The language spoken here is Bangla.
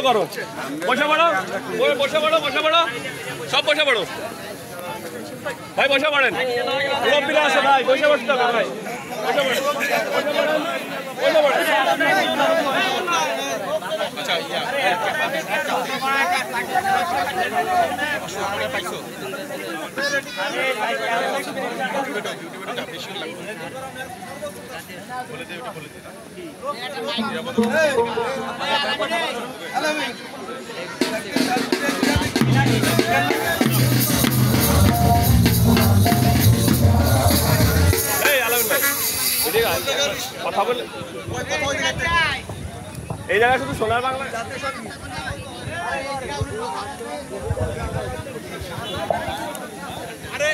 করো বসে পড়ো বসে পড়ো বসে পড়ো সব বসে পড়ো ভাই বসে পড়েন মুরব্বিরা আছে ভাই বসে পড়তে হবে ভাই বসে পড়েন বসে পড়েন আচ্ছা বলে দে ওটা বলে দে কথা বলে এই জায়গায় শুধু সোনার বাংলা আরে